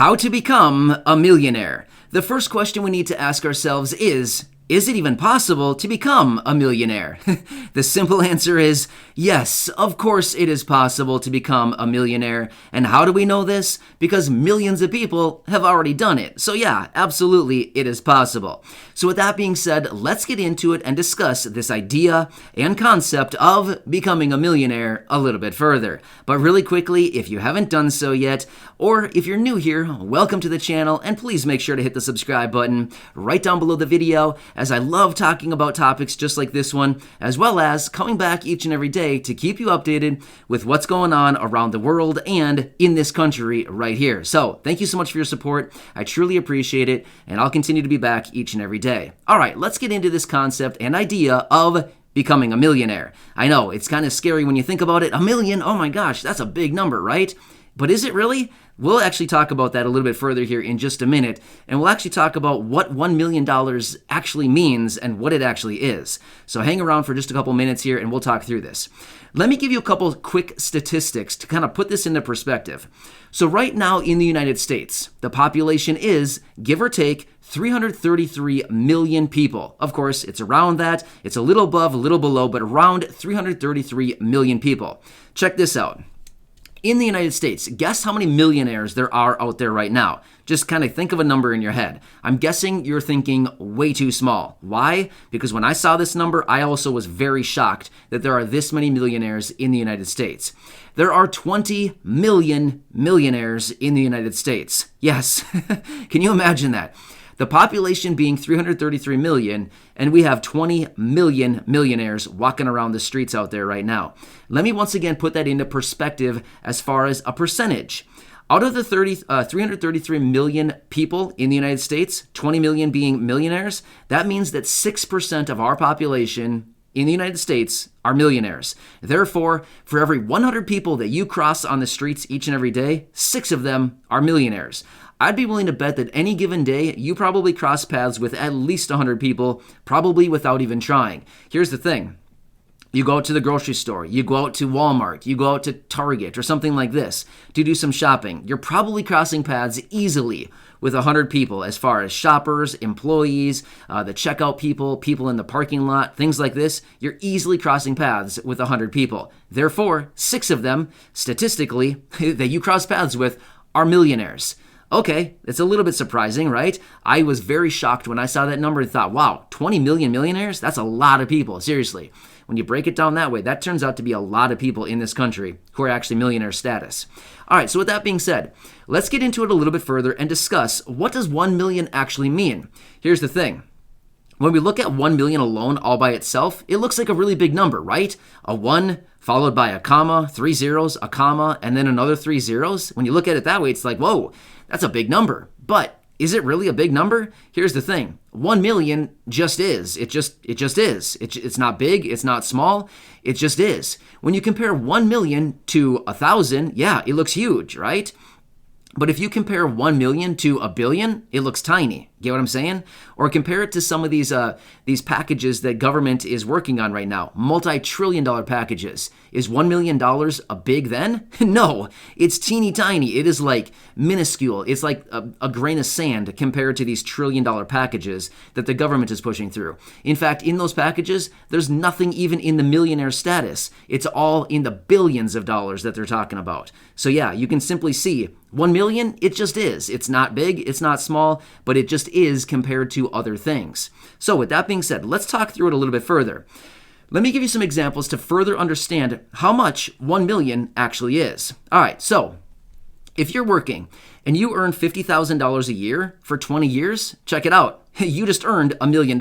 How to become a millionaire. The first question we need to ask ourselves is it even possible to become a millionaire? The simple answer is yes, of course it is possible to become a millionaire. And how do we know this? Because millions of people have already done it. So yeah, absolutely it is possible. So with that being said, let's get into it and discuss this idea and concept of becoming a millionaire a little bit further. But really quickly, if you haven't done so yet, or if you're new here, welcome to the channel, and please make sure to hit the subscribe button right down below the video, as I love talking about topics just like this one, as well as coming back each and every day to keep you updated with what's going on around the world and in this country right here. So thank you so much for your support. I truly appreciate it, and I'll continue to be back each and every day. All right, let's get into this concept and idea of becoming a millionaire. I know, it's kind of scary when you think about it. A million, oh my gosh, that's a big number, right? But is it really? We'll actually talk about that a little bit further here in just a minute, and we'll actually talk about what $1 million actually means and what it actually is. So hang around for just a couple minutes here and we'll talk through this. Let me give you a couple quick statistics to kind of put this into perspective. So right now in the United States, the population is, give or take, 333 million people. Of course, it's around that. It's a little above, a little below, but around 333 million people. Check this out. In the United States, guess how many millionaires there are out there right now? Just kind of think of a number in your head. I'm guessing you're thinking way too small. Why? Because when I saw this number, I also was very shocked that there are this many millionaires in the United States. There are 20 million millionaires in the United States. Yes, can you imagine that? The population being 333 million, and we have 20 million millionaires walking around the streets out there right now. Let me once again put that into perspective as far as a percentage. Out of the 333 million people in the United States, 20 million being millionaires, that means that 6% of our population in the United States are millionaires. Therefore, for every 100 people that you cross on the streets each and every day, 6 of them are millionaires. I'd be willing to bet that any given day, you probably cross paths with at least 100 people, probably without even trying. Here's the thing. You go out to the grocery store, you go out to Walmart, you go out to Target or something like this to do some shopping. You're probably crossing paths easily with 100 people as far as shoppers, employees, the checkout people, people in the parking lot, things like this. You're easily crossing paths with 100 people. Therefore, 6 of them, statistically, that you cross paths with are millionaires. Okay, it's a little bit surprising, right? I was very shocked when I saw that number and thought, wow, 20 million millionaires? That's a lot of people, seriously. When you break it down that way, that turns out to be a lot of people in this country who are actually millionaire status. All right, so with that being said, let's get into it a little bit further and discuss what does 1 million actually mean. Here's the thing. When we look at 1 million alone all by itself, it looks like a really big number, right? A 1 followed by a comma, 3 zeros, a comma, and then another 3 zeros. When you look at it that way, it's like, whoa, that's a big number. But is it really a big number? Here's the thing. 1 million just is. It just is. It's not big. It's not small. It just is. When you compare 1 million to 1,000, yeah, it looks huge, right? But if you compare 1 million to a billion, it looks tiny. Get what I'm saying? Or compare it to some of these packages that government is working on right now, multi-trillion-dollar packages. Is $1 million a big then? No, it's teeny tiny. It is like minuscule. It's like a grain of sand compared to these trillion-dollar packages that the government is pushing through. In fact, in those packages, there's nothing even in the millionaire status. It's all in the billions of dollars that they're talking about. So yeah, you can simply see 1 million, it just is. It's not big, it's not small, but it just is compared to other things. So with that being said, let's talk through it a little bit further. Let me give you some examples to further understand how much 1 million actually is. All right, so if you're working and you earn $50,000 a year for 20 years, check it out. You just earned $1 million.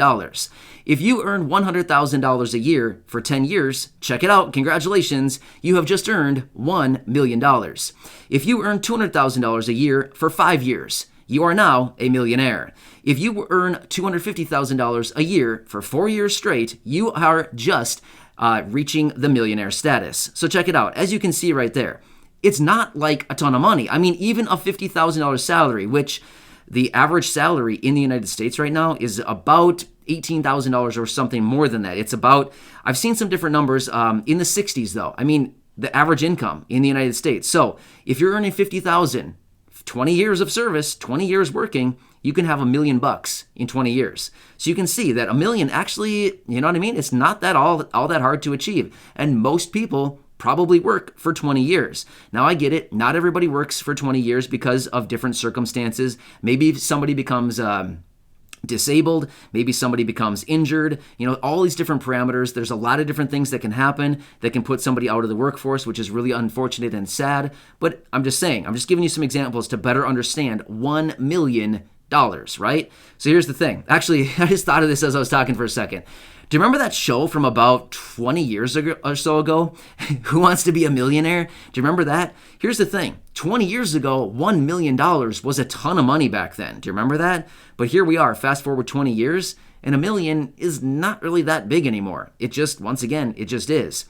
If you earn $100,000 a year for 10 years, check it out. Congratulations. You have just earned $1 million. If you earn $200,000 a year for 5 years, you are now a millionaire. If you earn $250,000 a year for 4 years straight, you are just reaching the millionaire status. So check it out. As you can see right there, it's not like a ton of money. I mean, even a $50,000 salary, which the average salary in the United States right now is about $18,000 or something more than that. It's about, I've seen some different numbers in the 60s though. I mean, the average income in the United States. So if you're earning $50,000 20 years of service, 20 years working, you can have $1 million in 20 years. So you can see that $1 million actually, you know what I mean? It's not that all that hard to achieve. And most people probably work for 20 years. Now I get it. Not everybody works for 20 years because of different circumstances. Maybe somebody becomes disabled, maybe somebody becomes injured, all these different parameters. There's a lot of different things that can happen that can put somebody out of the workforce, which is really unfortunate and sad. But I'm just giving you some examples to better understand $1 million, right? So here's the thing. Actually, I just thought of this as I was talking for a second. Do you remember that show from about 20 years ago or so ago? Who Wants to Be a Millionaire? Do you remember that? Here's the thing. 20 years ago, $1 million was a ton of money back then. Do you remember that? But here we are, fast forward 20 years, and $1 million is not really that big anymore. It just is.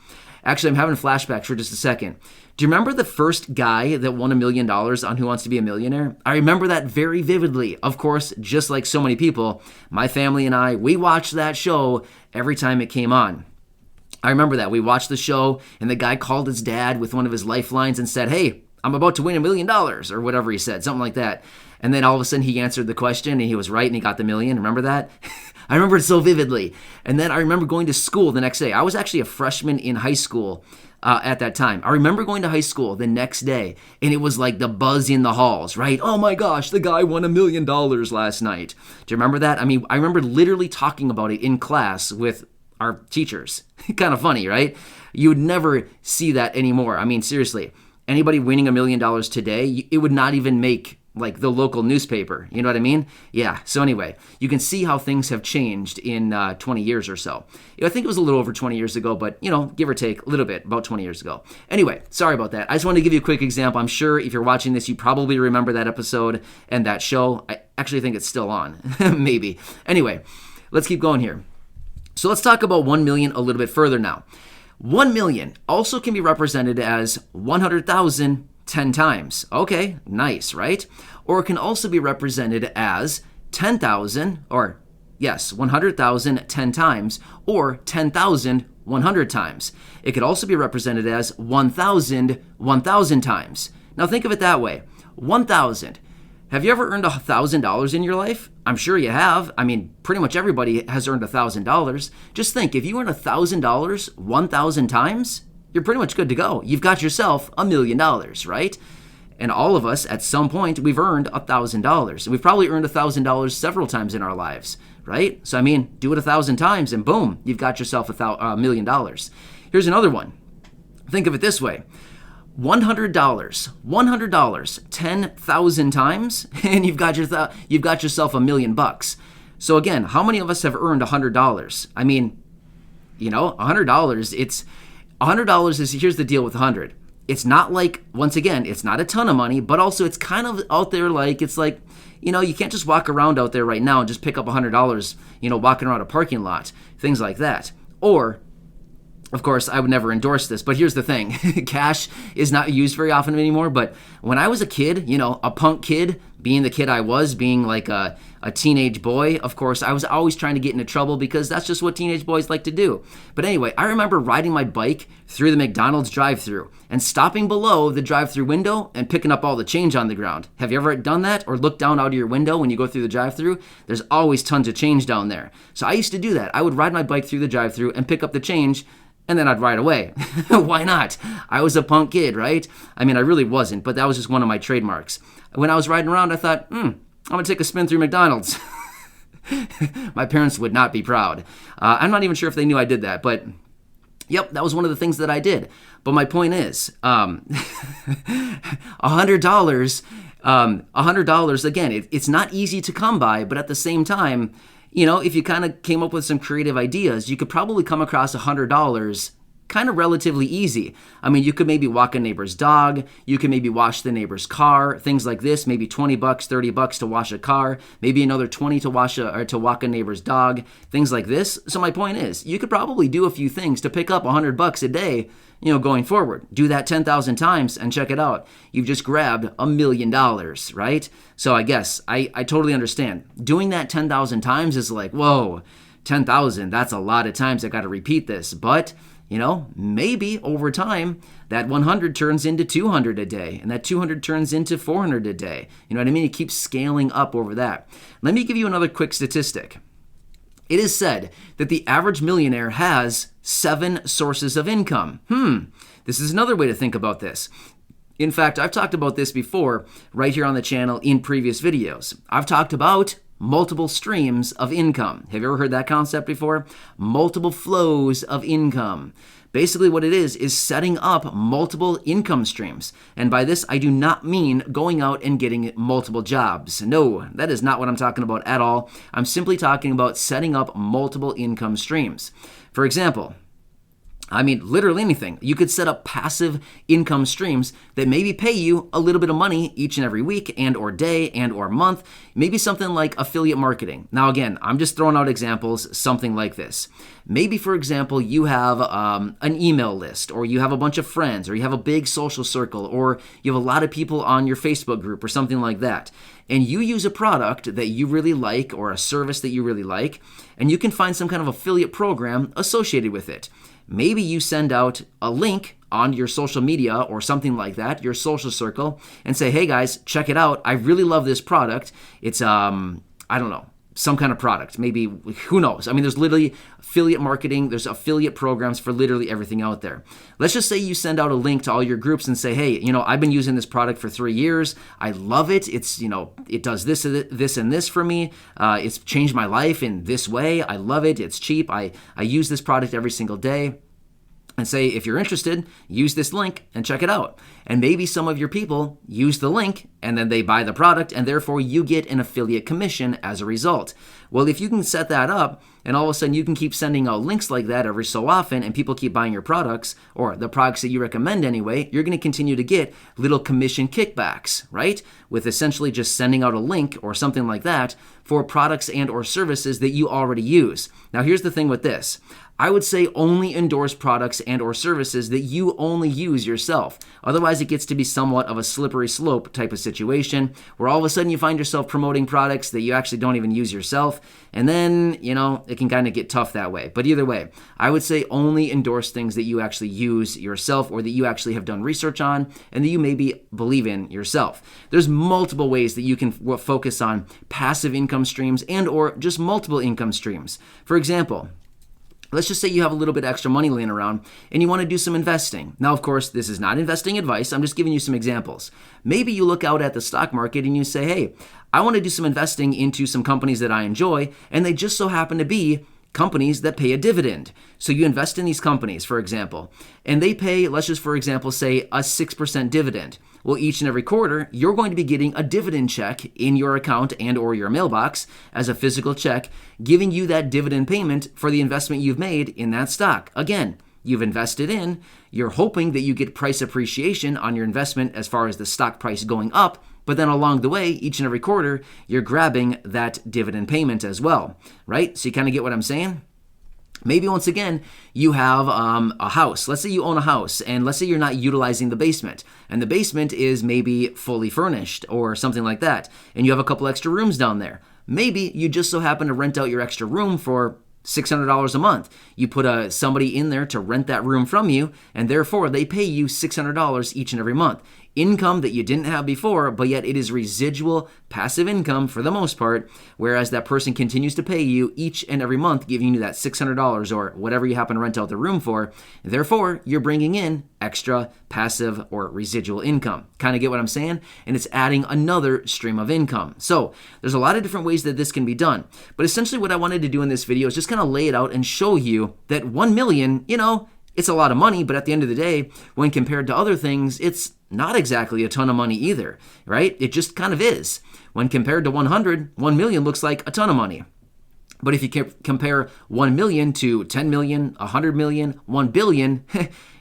Actually, I'm having flashbacks for just a second. Do you remember the first guy that won $1 million on Who Wants to Be a Millionaire? I remember that very vividly. Of course, just like so many people, my family and I, we watched that show every time it came on. I remember that. We watched the show, and the guy called his dad with one of his lifelines and said, "Hey, I'm about to win $1 million," or whatever he said, something like that. And then all of a sudden he answered the question, and he was right, and he got the $1 million. Remember that? I remember it so vividly. And then I remember going to school the next day. I was actually a freshman in high school at that time. I remember going to high school the next day, and it was like the buzz in the halls, right? Oh my gosh, the guy won $1 million last night. Do you remember that? I mean, I remember literally talking about it in class with our teachers. Kind of funny, right? You would never see that anymore. I mean, seriously, anybody winning $1 million today, it would not even make like the local newspaper. You know what I mean? Yeah. So anyway, you can see how things have changed in 20 years or so. I think it was a little over 20 years ago, but give or take a little bit, about 20 years ago. Anyway, sorry about that. I just wanted to give you a quick example. I'm sure if you're watching this, you probably remember that episode and that show. I actually think it's still on. Maybe. Anyway, let's keep going here. So let's talk about 1 million a little bit further now. 1 million also can be represented as 100,000 10 times. Okay, nice, right? Or it can also be represented as 10,000, or yes, 100,000 10 times, or 10,000 100 times. It could also be represented as 1,000 1,000 times. Now think of it that way. 1,000. Have you ever earned $1,000 in your life? I'm sure you have. I mean, pretty much everybody has earned $1,000. Just think, if you earn $1,000 1,000 times, you're pretty much good to go. You've got yourself $1 million, right? And all of us, at some point, we've earned $1,000. We've probably earned $1,000 several times in our lives, right? So, I mean, do it 1,000 times and boom, you've got yourself $1 million. Here's another one. Think of it this way. $100, $100, 10,000 times, and you've got yourself $1 million. So again, how many of us have earned $100? I mean, $100, $100 is, here's the deal with 100. It's not like, once again, it's not a ton of money, but also it's kind of out there like, it's like, you can't just walk around out there right now and just pick up $100, walking around a parking lot, things like that. Or, of course, I would never endorse this, but here's the thing. Cash is not used very often anymore, but when I was a kid, a punk kid, being the kid I was, being like a teenage boy, of course, I was always trying to get into trouble because that's just what teenage boys like to do. But anyway, I remember riding my bike through the McDonald's drive-thru and stopping below the drive-thru window and picking up all the change on the ground. Have you ever done that or looked down out of your window when you go through the drive-thru? There's always tons of change down there. So I used to do that. I would ride my bike through the drive-thru and pick up the change, and then I'd ride away. Why not? I was a punk kid, right? I mean, I really wasn't, but that was just one of my trademarks. When I was riding around, I thought, I'm going to take a spin through McDonald's. My parents would not be proud. I'm not even sure if they knew I did that, but yep, that was one of the things that I did. But my point is, $100, again, it's not easy to come by, but at the same time, if you kind of came up with some creative ideas, you could probably come across $100 kind of relatively easy. I mean, you could maybe walk a neighbor's dog, you could maybe wash the neighbor's car, things like this, maybe $20, $30 to wash a car, maybe another 20 to walk a neighbor's dog, things like this. So my point is, you could probably do a few things to pick up $100 a day, going forward. Do that 10,000 times and check it out. You've just grabbed $1 million, right? So I guess I totally understand. Doing that 10,000 times is like, whoa, 10,000, that's a lot of times I got to repeat this. But Maybe over time that 100 turns into 200 a day, and that 200 turns into 400 a day. You know what I mean? It keeps scaling up over that. Let me give you another quick statistic. It is said that the average millionaire has 7 sources of income. This is another way to think about this. In fact, I've talked about this before right here on the channel in previous videos. I've talked about multiple streams of income. Have you ever heard that concept before? Multiple flows of income. Basically what it is setting up multiple income streams. And by this, I do not mean going out and getting multiple jobs. No, that is not what I'm talking about at all. I'm simply talking about setting up multiple income streams. For example, literally anything. You could set up passive income streams that maybe pay you a little bit of money each and every week and or day and or month. Maybe something like affiliate marketing. Now, again, I'm just throwing out examples, something like this. Maybe, for example, you have an email list, or you have a bunch of friends, or you have a big social circle, or you have a lot of people on your Facebook group or something like that. And you use a product that you really like or a service that you really like, and you can find some kind of affiliate program associated with it. Maybe you send out a link on your social media or something like that, your social circle, and say, hey guys, check it out. I really love this product. It's, some kind of product. Maybe, who knows? There's literally affiliate marketing. There's affiliate programs for literally everything out there. Let's just say you send out a link to all your groups and say, hey, I've been using this product for 3 years. I love it. It's, it does this and this for me. It's changed my life in this way. I love it. It's cheap. I use this product every single day. And say, if you're interested, use this link and check it out. And maybe some of your people use the link and then they buy the product, and therefore you get an affiliate commission as a result. Well, if you can set that up and all of a sudden you can keep sending out links like that every so often and people keep buying your products or the products that you recommend anyway, you're going to continue to get little commission kickbacks, right? With essentially just sending out a link or something like that for products and or services that you already use. Now, here's the thing with this. I would say only endorse products and or services that you only use yourself. Otherwise, it gets to be somewhat of a slippery slope type of situation where all of a sudden you find yourself promoting products that you actually don't even use yourself. And then, it can kind of get tough that way. But either way, I would say only endorse things that you actually use yourself or that you actually have done research on and that you maybe believe in yourself. There's multiple ways that you can focus on passive income streams and or just multiple income streams. For example, let's just say you have a little bit extra money laying around and you want to do some investing. Now, of course, this is not investing advice. I'm just giving you some examples. Maybe you look out at the stock market and you say, hey, I want to do some investing into some companies that I enjoy, and they just so happen to be companies that pay a dividend. So you invest in these companies, for example, and they pay, let's just for example, say a 6% dividend. Well, each and every quarter, you're going to be getting a dividend check in your account and or your mailbox as a physical check, giving you that dividend payment for the investment you've made in that stock. Again, you've invested in, you're hoping that you get price appreciation on your investment as far as the stock price going up, but then along the way, each and every quarter, you're grabbing that dividend payment as well, right? So you kind of get what I'm saying? Maybe once again, you have a house. Let's say you own a house, and let's say you're not utilizing the basement, and the basement is maybe fully furnished or something like that, and you have a couple extra rooms down there. Maybe you just so happen to rent out your extra room for $600 a month. You put somebody in there to rent that room from you, and therefore they pay you $600 each and every month. Income that you didn't have before, but yet it is residual passive income for the most part, whereas that person continues to pay you each and every month, giving you that $600 or whatever you happen to rent out the room for. Therefore, you're bringing in extra passive or residual income. Kind of get what I'm saying? And it's adding another stream of income. So there's a lot of different ways that this can be done. But essentially what I wanted to do in this video is just kind of lay it out and show you that 1 million, it's a lot of money, but at the end of the day, when compared to other things, it's not exactly a ton of money either, right? It just kind of is. When compared to 100, 1 million looks like a ton of money. But if you compare 1 million to 10 million, 100 million, 1 billion,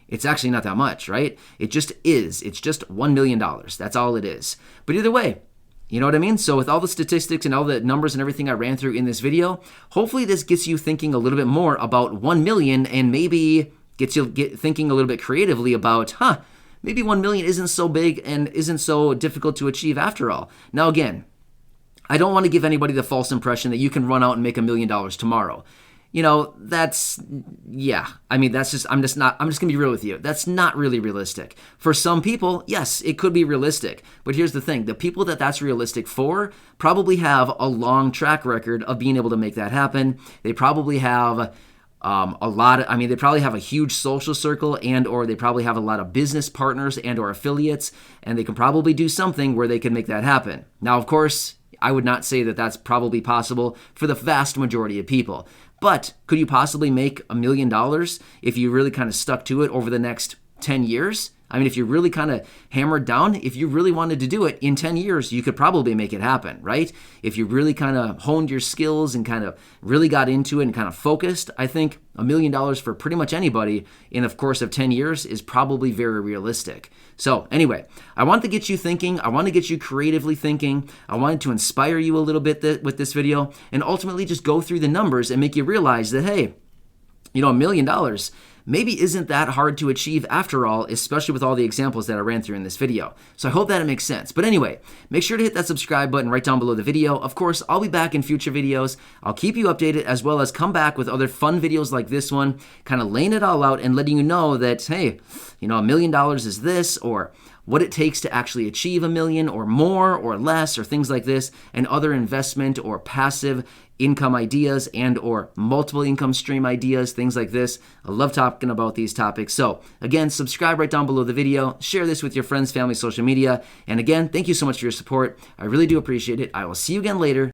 it's actually not that much, right? It just is. It's just $1 million. That's all it is. But either way, you know what I mean? So with all the statistics and all the numbers and everything I ran through in this video, hopefully this gets you thinking a little bit more about 1 million and maybe gets you thinking a little bit creatively about, maybe 1 million isn't so big and isn't so difficult to achieve after all. Now again, I don't want to give anybody the false impression that you can run out and make $1 million tomorrow. that's, yeah. I mean, I'm just going to be real with you. That's not really realistic. For some people, yes, it could be realistic. But here's the thing. The people that's realistic for probably have a long track record of being able to make that happen. They probably have they probably have a huge social circle, and or they probably have a lot of business partners and or affiliates, and they can probably do something where they can make that happen. Now, of course, I would not say that that's probably possible for the vast majority of people. But could you possibly make $1 million if you really kind of stuck to it over the next 10 years? I mean, if you really kind of hammered down, if you really wanted to do it in 10 years, you could probably make it happen, right? If you really kind of honed your skills and kind of really got into it and kind of focused, I think $1 million for pretty much anybody in the course of 10 years is probably very realistic. So anyway, I want to get you thinking. I want to get you creatively thinking. I wanted to inspire you a little bit with this video and ultimately just go through the numbers and make you realize that, hey, $1 million maybe isn't that hard to achieve after all, especially with all the examples that I ran through in this video. So I hope that it makes sense. But anyway, make sure to hit that subscribe button right down below the video. Of course, I'll be back in future videos. I'll keep you updated as well as come back with other fun videos like this one, kind of laying it all out and letting you know that, hey, $1 million is this, or what it takes to actually achieve $1 million or more or less or things like this, and other investment or passive income ideas and or multiple income stream ideas, things like this. I love talking about these topics. So again, subscribe right down below the video, share this with your friends, family, social media. And again, thank you so much for your support. I really do appreciate it. I will see you again later.